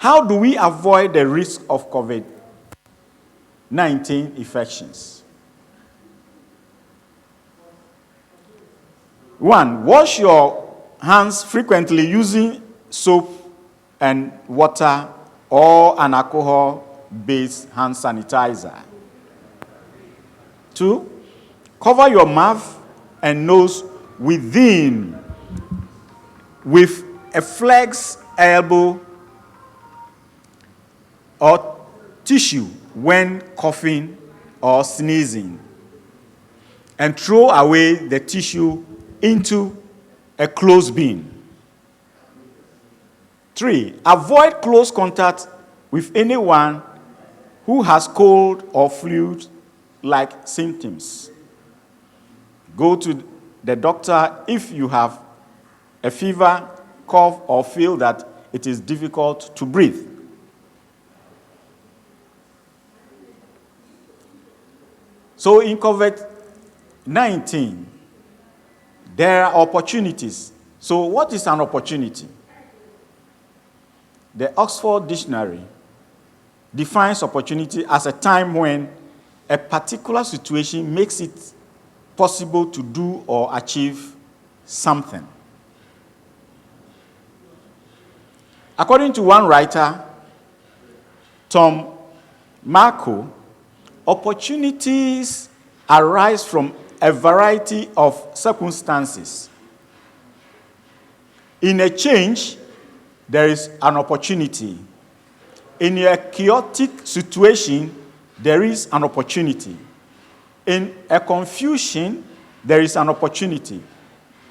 How do we avoid the risk of COVID-19 infections? 1, wash your hands frequently using soap and water or an alcohol-based hand sanitizer. 2, cover your mouth and nose with a flex elbow or tissue when coughing or sneezing, and throw away the tissue into a closed bin. 3, avoid close contact with anyone who has cold or flu-like symptoms. Go to the doctor if you have a fever, cough, or feel that it is difficult to breathe. So in COVID-19, there are opportunities. So what is an opportunity? The Oxford Dictionary defines opportunity as a time when a particular situation makes it possible to do or achieve something. According to one writer, Tom Marco, opportunities arise from a variety of circumstances. In a change, there is an opportunity. In a chaotic situation, there is an opportunity. In a confusion, there is an opportunity.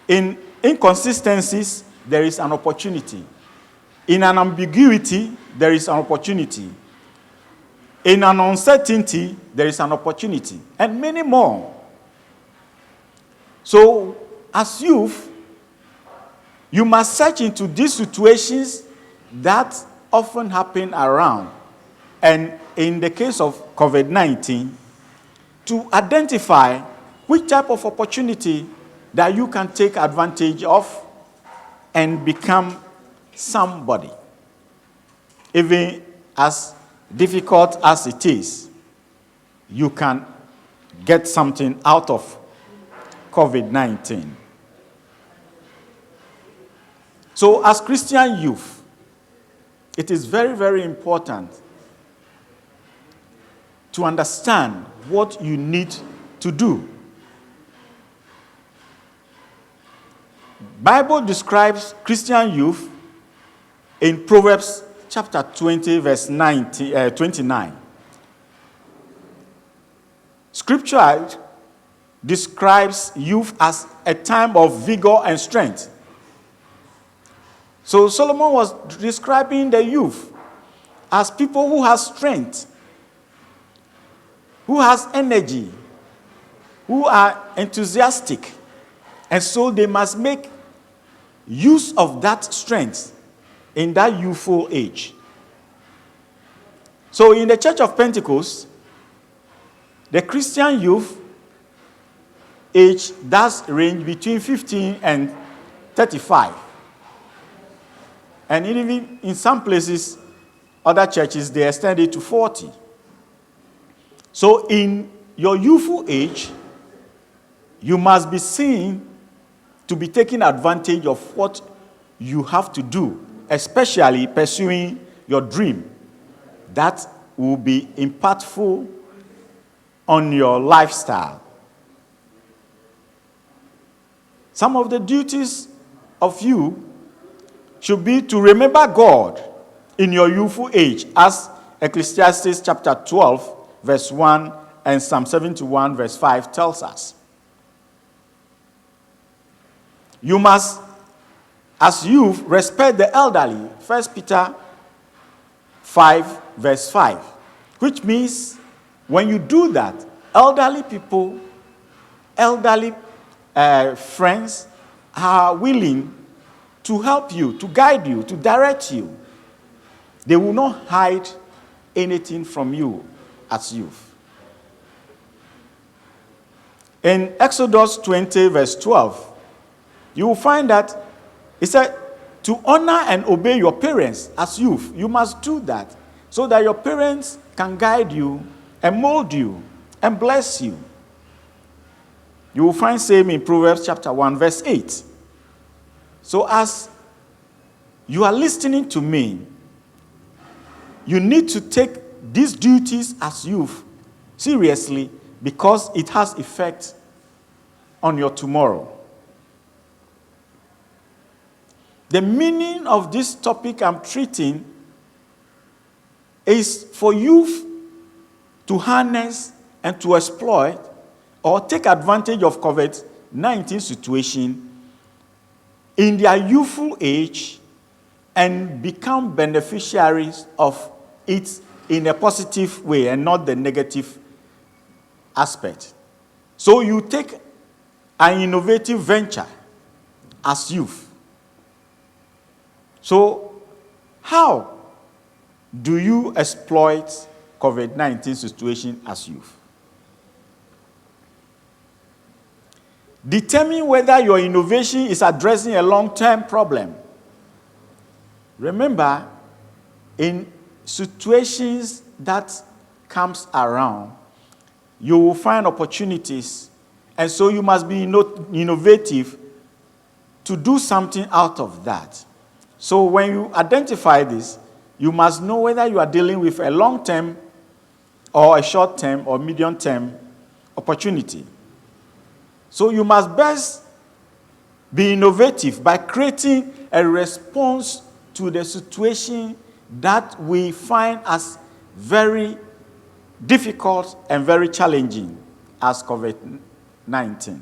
In inconsistencies, there is an opportunity. In an ambiguity, there is an opportunity. In an uncertainty, there is an opportunity. And many more. So, as youth, you must search into these situations that often happen around. And in the case of COVID-19, to identify which type of opportunity that you can take advantage of and become somebody. Even as difficult as it is, you can get something out of COVID-19. So as Christian youth, it is very, very important to understand what you need to do. Bible describes Christian youth in Proverbs chapter 20, verse 29. Scripture describes youth as a time of vigor and strength. So Solomon was describing the youth as people who have strength, who has energy, who are enthusiastic. And so they must make use of that strength in that youthful age. So in the Church of Pentecost, the Christian youth age does range between 15 and 35. And even in some places, other churches, they extend it to 40. So in your youthful age, you must be seen to be taking advantage of what you have to do, especially pursuing your dream. That will be impactful on your lifestyle. Some of the duties of you should be to remember God in your youthful age, as Ecclesiastes chapter 12, verse 1 and Psalm 71, verse 5 tells us. You must, as youth, respect the elderly. 1 Peter 5, verse 5. Which means when you do that, elderly people, elderly friends are willing to help you, to guide you, to direct you. They will not hide anything from you as youth. In Exodus 20, verse 12, you will find that it said, to honor and obey your parents as youth. You must do that so that your parents can guide you and mold you and bless you. You will find same in Proverbs chapter 1, verse 8. So as you are listening to me, you need to take these duties as youth seriously because it has effect on your tomorrow. The meaning of this topic I'm treating is for youth to harness and to exploit or take advantage of COVID-19 situation in their youthful age and become beneficiaries of it in a positive way and not the negative aspect. So you take an innovative venture as youth. So how do you exploit COVID-19 situation as youth? Determine whether your innovation is addressing a long-term problem. Remember, in situations that comes around, you will find opportunities, and so you must be innovative to do something out of that. So when you identify this, you must know whether you are dealing with a long-term or a short-term or medium-term opportunity. So you must best be innovative by creating a response to the situation that we find as very difficult and very challenging as COVID-19.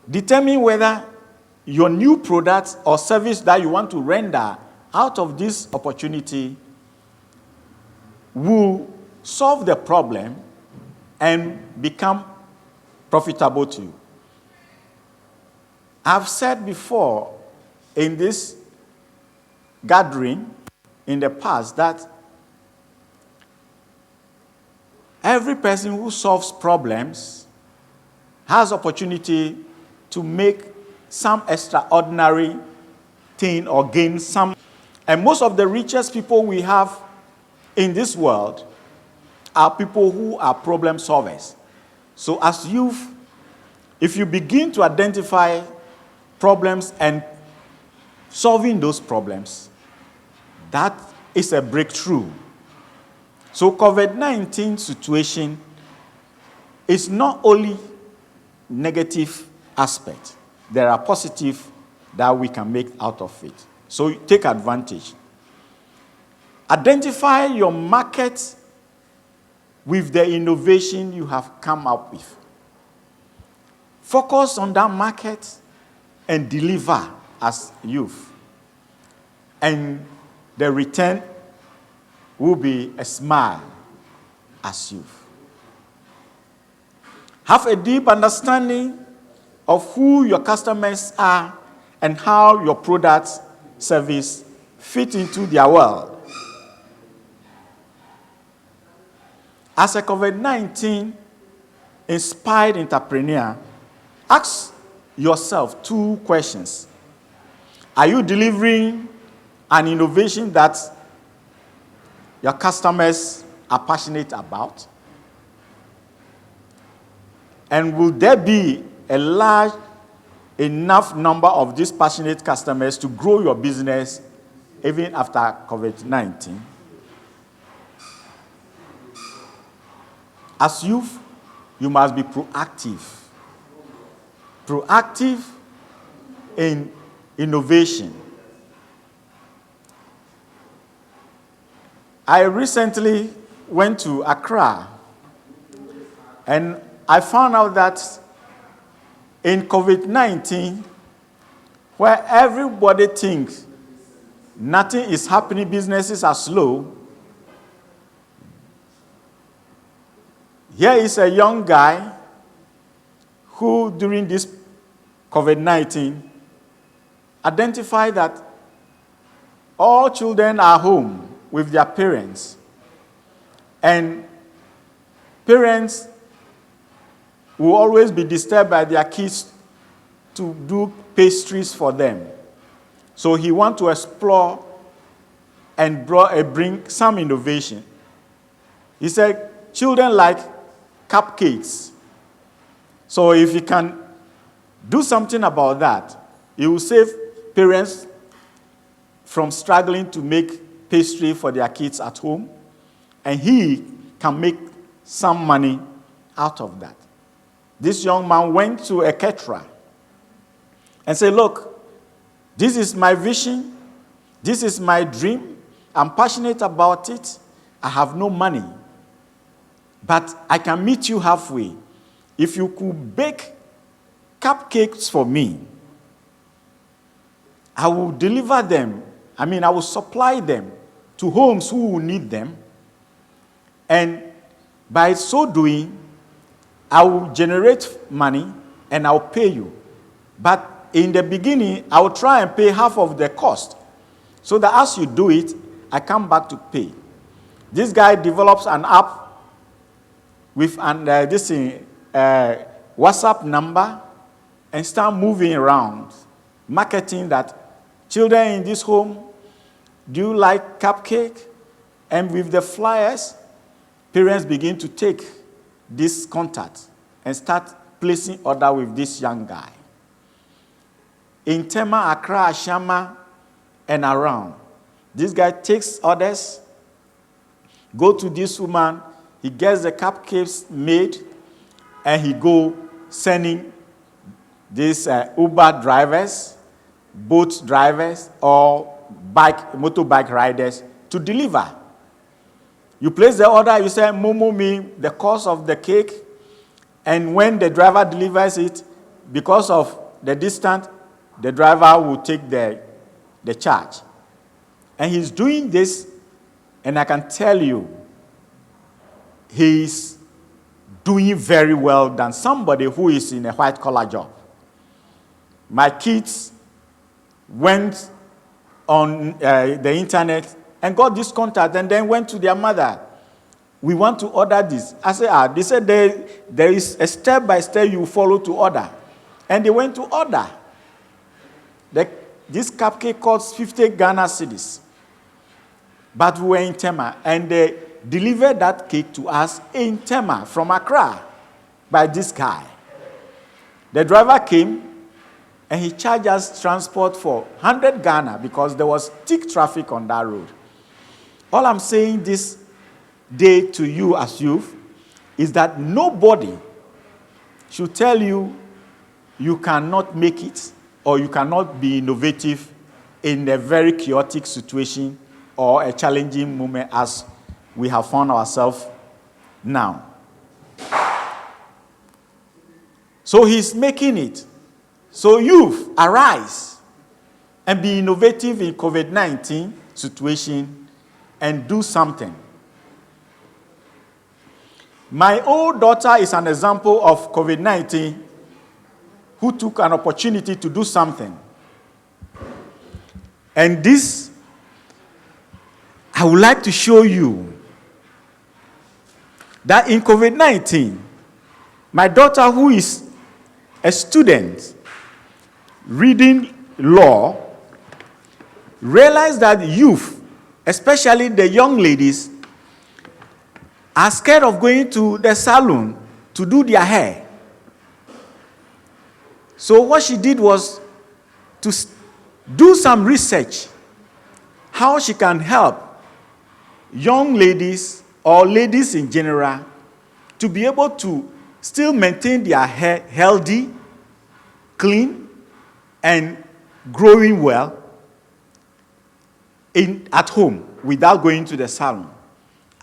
Determine whether your new product or service that you want to render out of this opportunity will solve the problem and become profitable to you. I've said before in this gathering in the past that every person who solves problems has opportunity to make some extraordinary thing or gain some. And most of the richest people we have in this world are people who are problem solvers. So as youth, if you begin to identify problems and solving those problems, that is a breakthrough. So COVID-19 situation is not only negative aspect. There are positive that we can make out of it. So take advantage. Identify your market with the innovation you have come up with. Focus on that market and deliver as youth. And the return will be a smile as youth. Have a deep understanding of who your customers are and how your products, service fit into their world. As a COVID-19 inspired entrepreneur, ask yourself 2 questions. Are you delivering an innovation that your customers are passionate about? And will there be a large enough number of these passionate customers to grow your business even after COVID-19? As youth, you must be proactive. Proactive in innovation. I recently went to Accra, and I found out that in COVID-19, where everybody thinks nothing is happening, businesses are slow, here is a young guy who, during this COVID-19, identified that all children are home with their parents, and parents will always be disturbed by their kids to do pastries for them. So he wants to explore and bring some innovation. He said children like cupcakes. So if he can do something about that, it will save parents from struggling to make pastry for their kids at home, and he can make some money out of that. This young man went to a caterer and said, look, this is my vision, this is my dream, I'm passionate about it, I have no money, but I can meet you halfway. If you could bake cupcakes for me, I will deliver them. I will supply them to homes who will need them. And by so doing, I will generate money and I'll pay you. But in the beginning, I will try and pay half of the cost, so that as you do it, I come back to pay. This guy develops an app with WhatsApp number and start moving around, marketing that children in this home, do you like cupcake? And with the flyers, parents begin to take this contact and start placing order with this young guy. In Tema, Accra, Ashama, and around, this guy takes orders, go to this woman, he gets the cupcakes made, and he go sending these Uber drivers, boat drivers, or motorbike riders to deliver. You place the order, you say, Momo me the cost of the cake, and when the driver delivers it, because of the distance, the driver will take the charge. And he's doing this, and I can tell you, he's doing very well than somebody who is in a white-collar job. My kids went on the internet and got this contact and then went to their mother. We want to order this. I said, They said there is a step-by-step you follow to order. And they went to order. This cupcake costs 50 Ghana cedis. But we were in Tema, and they delivered that cake to us in Tema from Accra by this guy. The driver came, and he charged us transport for 100 Ghana because there was thick traffic on that road. All I'm saying this day to you as youth is that nobody should tell you you cannot make it or you cannot be innovative in a very chaotic situation or a challenging moment as we have found ourselves now. So he's making it. So youth, arise and be innovative in COVID-19 situation and do something. My old daughter is an example of COVID-19 who took an opportunity to do something. And this, I would like to show you that in COVID-19, my daughter, who is a student reading law, realized that youth, especially the young ladies, are scared of going to the salon to do their hair. So what she did was to do some research how she can help young ladies or ladies in general to be able to still maintain their hair healthy, clean, and growing well at home without going to the salon.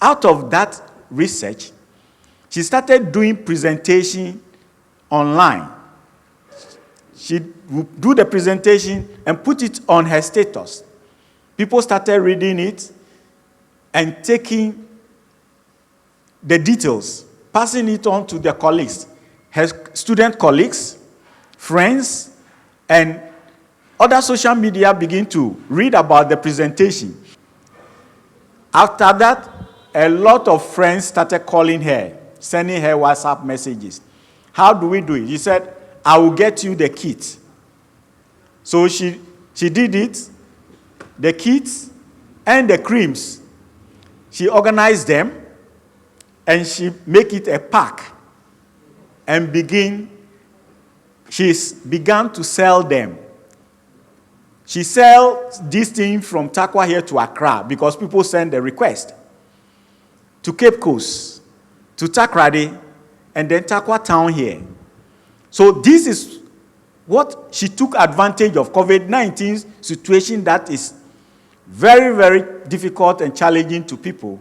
Out of that research, she started doing presentation online. She would do the presentation and put it on her status. People started reading it and taking the details, passing it on to their colleagues, her student colleagues, friends, and other social media begin to read about the presentation. After that, a lot of friends started calling her, sending her WhatsApp messages. How do we do it? He said, I will get you the kit. So she did it, the kits and the creams. She organized them and she make it a pack and she's began to sell them. She sells this thing from Tarkwa here to Accra because people send a request to Cape Coast, to Takrady, and then Tarkwa town here. So this is what she took advantage of COVID-19 situation that is very, very difficult and challenging to people.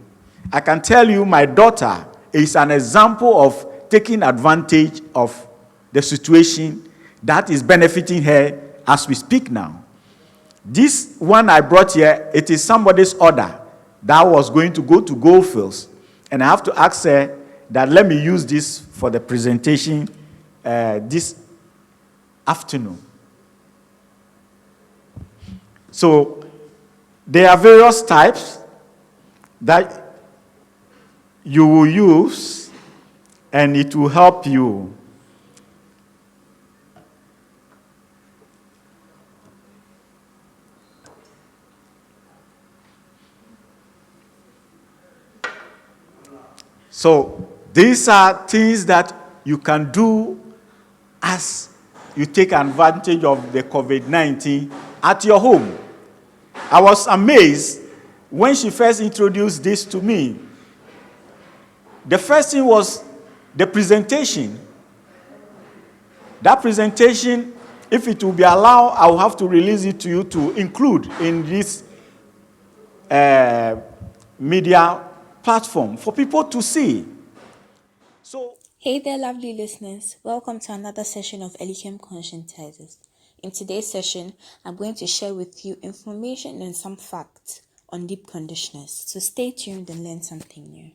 I can tell you my daughter is an example of taking advantage of the situation that is benefiting her as we speak now. This one I brought here, it is somebody's order that was going to go to Goldfields. And I have to ask her that let me use this for the presentation this afternoon. So there are various types that you will use and it will help you. So these are things that you can do as you take advantage of the COVID-19 at your home. I was amazed when she first introduced this to me. The first thing was the presentation. That presentation, if it will be allowed, I will have to release it to you to include in this media platform for people to see. So, hey there, lovely listeners. Welcome to another session of Elichem Conscientizers. In today's session, I'm going to share with you information and some facts on deep conditioners. So stay tuned and learn something new.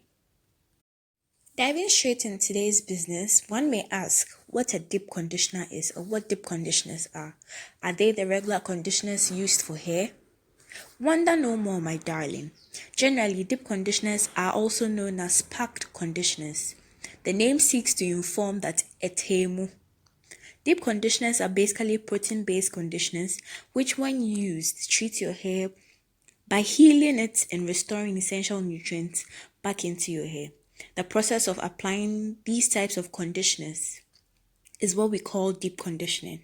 Diving straight in today's business, one may ask what a deep conditioner is or what deep conditioners are. Are they the regular conditioners used for hair? Wonder no more, my darling. Generally, deep conditioners are also known as packed conditioners. The name seeks to inform that etemu. Deep conditioners are basically protein-based conditioners which, when used, treat your hair by healing it and restoring essential nutrients back into your hair. The process of applying these types of conditioners is what we call deep conditioning.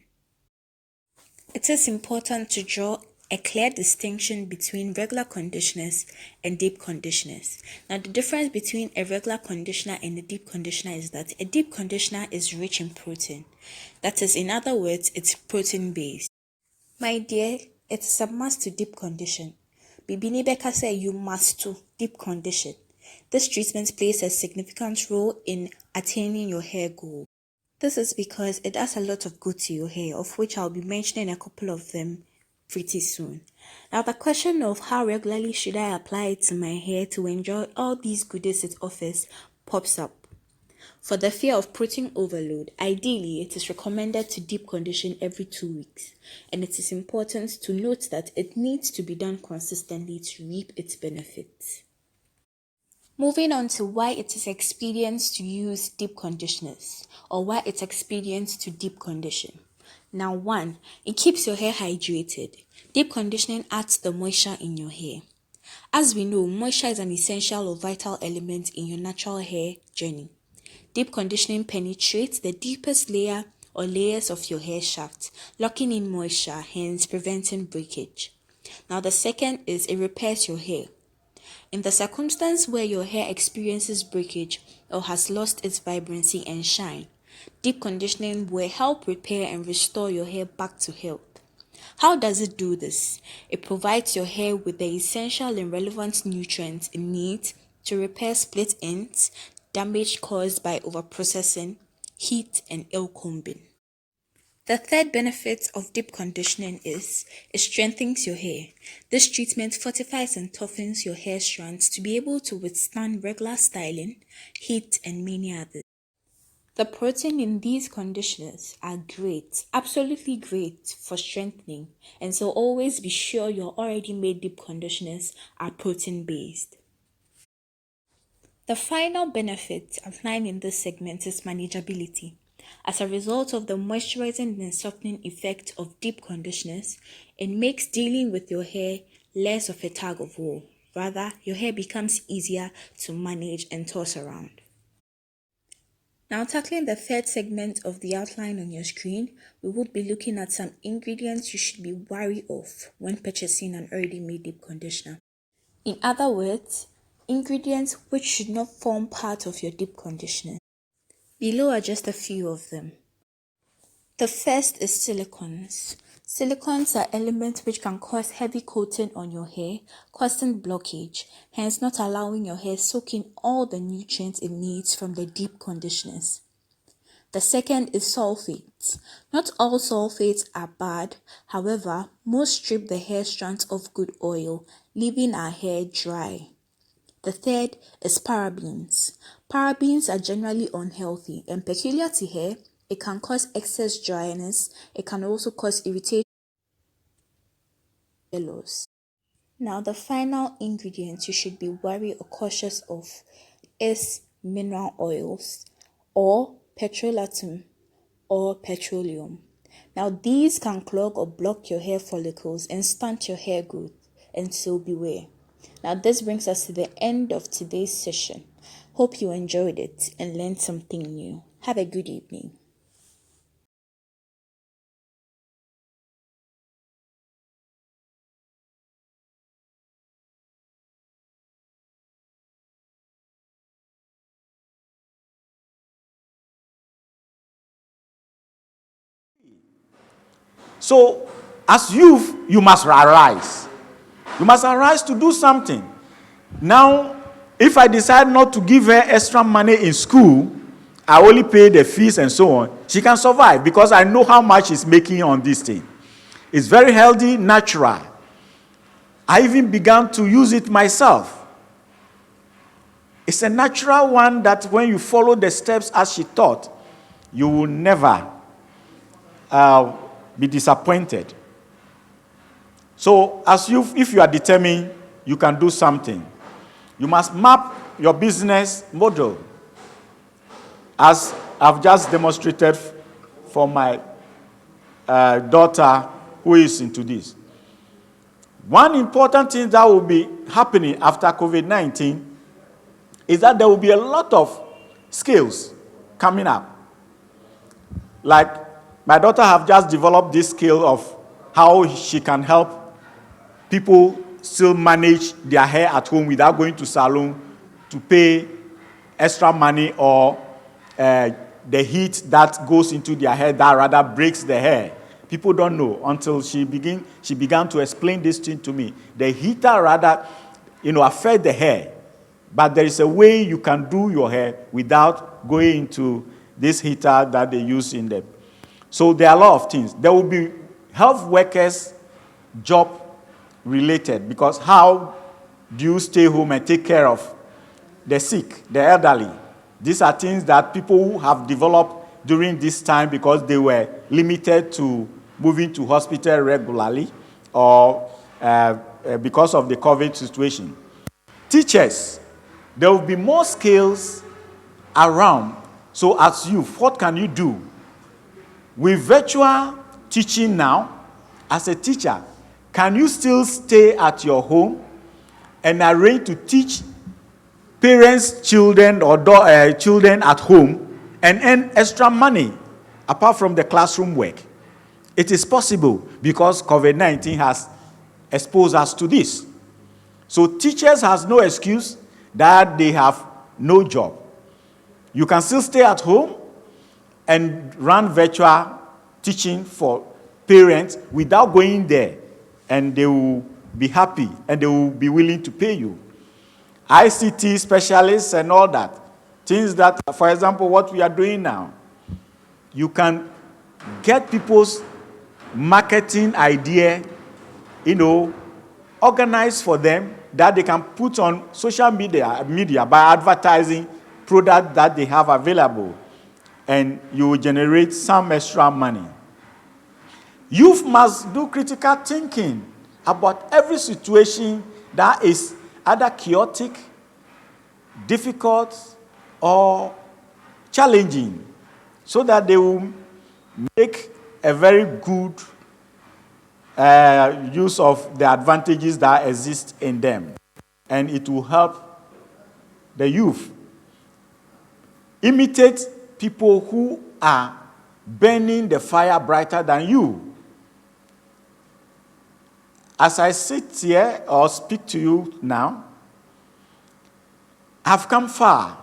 It is important to draw a clear distinction between regular conditioners and deep conditioners. Now, the difference between a regular conditioner and a deep conditioner is that a deep conditioner is rich in protein. That is, in other words, it's protein-based. My dear, it is a must to deep condition. Bibini Beka say you must to deep condition. This treatment plays a significant role in attaining your hair goal. This is because it does a lot of good to your hair, of which I'll be mentioning a couple of them pretty soon. Now, the question of how regularly should I apply it to my hair to enjoy all these goodies it offers pops up. For the fear of protein overload, ideally it is recommended to deep condition every 2 weeks, and it is important to note that it needs to be done consistently to reap its benefits. Moving on to why it is expedient to use deep conditioners, or why it's expedient to deep condition. Now, 1, it keeps your hair hydrated. Deep conditioning adds the moisture in your hair. As we know, moisture is an essential or vital element in your natural hair journey. Deep conditioning penetrates the deepest layer or layers of your hair shaft, locking in moisture, hence preventing breakage. Now, the second is it repairs your hair. In the circumstance where your hair experiences breakage or has lost its vibrancy and shine, deep conditioning will help repair and restore your hair back to health. How does it do this? It provides your hair with the essential and relevant nutrients it needs to repair split ends, damage caused by overprocessing, heat, and ill combing. The third benefit of deep conditioning is it strengthens your hair. This treatment fortifies and toughens your hair strands to be able to withstand regular styling, heat, and many others. The protein in these conditioners are great, absolutely great for strengthening, and so always be sure your already made deep conditioners are protein based. The final benefit of applying in this segment is manageability. As a result of the moisturizing and softening effect of deep conditioners, it makes dealing with your hair less of a tug of war. Rather, your hair becomes easier to manage and toss around. Now, tackling the third segment of the outline on your screen, we would be looking at some ingredients you should be wary of when purchasing an already made deep conditioner. In other words, ingredients which should not form part of your deep conditioner. Below are just a few of them. The first is silicones. Silicones are elements which can cause heavy coating on your hair, causing blockage, hence not allowing your hair soak in all the nutrients it needs from the deep conditioners. The second is sulfates. Not all sulfates are bad, however, most strip the hair strands of good oil, leaving our hair dry. The third is parabens. Parabens are generally unhealthy and peculiar to hair. It can cause excess dryness. It can also cause irritation. Yellows. Now, the final ingredient you should be wary or cautious of is mineral oils or petrolatum or petroleum. Now, these can clog or block your hair follicles and stunt your hair growth, and so beware. Now, this brings us to the end of today's session. Hope you enjoyed it and learned something new. Have a good evening. So, as youth, you must arise. You must arise to do something. Now, if I decide not to give her extra money in school, I only pay the fees and so on, she can survive because I know how much she's making on this thing. It's very healthy, natural. I even began to use it myself. It's a natural one that when you follow the steps as she taught, you will never be disappointed. So, if you are determined, you can do something. You must map your business model, as I've just demonstrated for my daughter who is into this. One important thing that will be happening after COVID-19 is that there will be a lot of skills coming up. Like my daughter have just developed this skill of how she can help people still manage their hair at home without going to salon to pay extra money or the heat that goes into their hair that rather breaks the hair. People don't know until she began to explain this thing to me. The heater rather, affect the hair. But there is a way you can do your hair without going into this heater that they use in them. So there are a lot of things. There will be health workers job related, because how do you stay home and take care of the sick, the elderly? These are things that people have developed during this time because they were limited to moving to hospital regularly or because of the COVID situation. Teachers, there will be more skills around. So as youth, what can you do? With virtual teaching now, as a teacher, can you still stay at your home and arrange to teach parents' children or children at home and earn extra money apart from the classroom work? It is possible because COVID-19 has exposed us to this. So teachers has no excuse that they have no job. You can still stay at home and run virtual teaching for parents without going there, and they will be happy and they will be willing to pay you. ICT specialists and all that. Things that, for example, what we are doing now, you can get people's marketing idea, organized for them that they can put on social media by advertising products that they have available, and you will generate some extra money. Youth must do critical thinking about every situation that is either chaotic, difficult, or challenging. so that they will make a very good use of the advantages that exist in them. And it will help the youth imitate people who are burning the fire brighter than you. As I sit here or speak to you now, I've come far,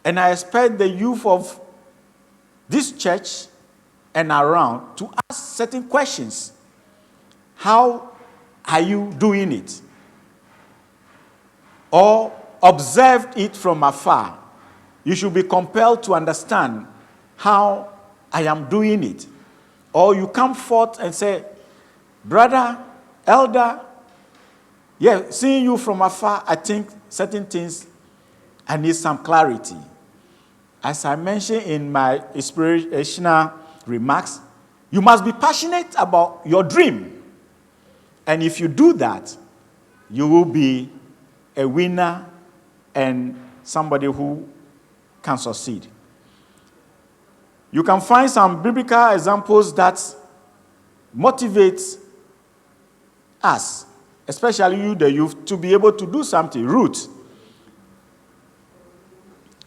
and I expect the youth of this church and around to ask certain questions. How are you doing it? Or observe it from afar. You should be compelled to understand how I am doing it. Or you come forth and say, brother, elder, yeah, seeing you from afar, I think certain things, I need some clarity. As I mentioned in my inspirational remarks, you must be passionate about your dream. And if you do that, you will be a winner and somebody who can succeed. You can find some biblical examples that motivate us, especially you, the youth, to be able to do something. Ruth.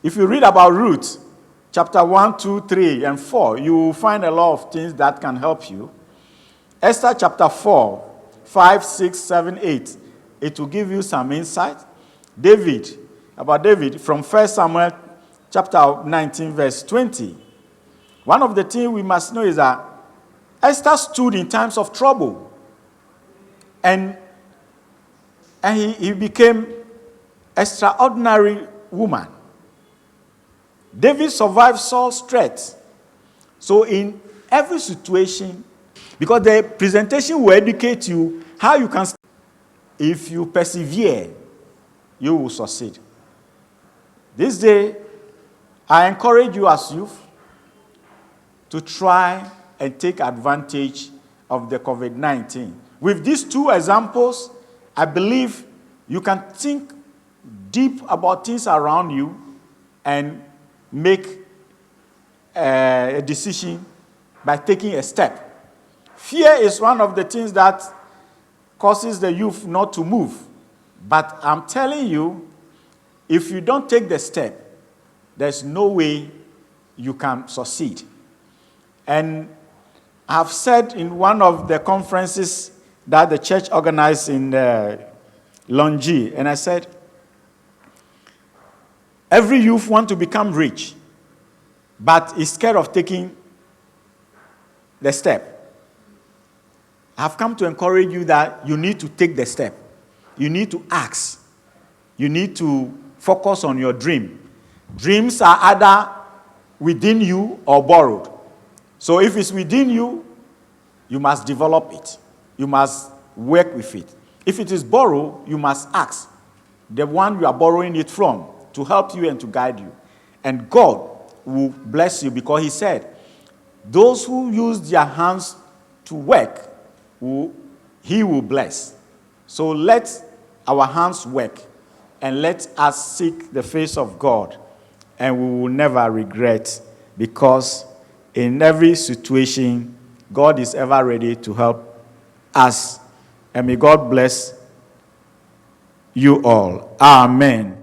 If you read about Ruth, chapter 1, 2, 3, and 4, you will find a lot of things that can help you. Esther chapter 4, 5, 6, 7, 8. It will give you some insight. David, from 1 Samuel chapter 19, verse 20. One of the things we must know is that Esther stood in times of trouble. And he became an extraordinary woman. David survived Saul's threats. So in every situation, because the presentation will educate you how you can, if you persevere, you will succeed. This day, I encourage you as youth to try and take advantage of the COVID-19. With these two examples, I believe you can think deep about things around you and make a decision by taking a step. Fear is one of the things that causes the youth not to move. But I'm telling you, if you don't take the step, there's no way you can succeed. And I've said in one of the conferences that the church organized in Longi, and I said, every youth wants to become rich, but is scared of taking the step. I've come to encourage you that you need to take the step. You need to ask. You need to focus on your dream. Dreams are either within you or borrowed. So if it's within you, you must develop it. You must work with it. If it is borrowed, you must ask the one you are borrowing it from to help you and to guide you. And God will bless you, because he said, those who use their hands to work, he will bless. So let our hands work, and let us seek the face of God, and we will never regret, because in every situation, God is ever ready to help us. And may God bless you all. Amen.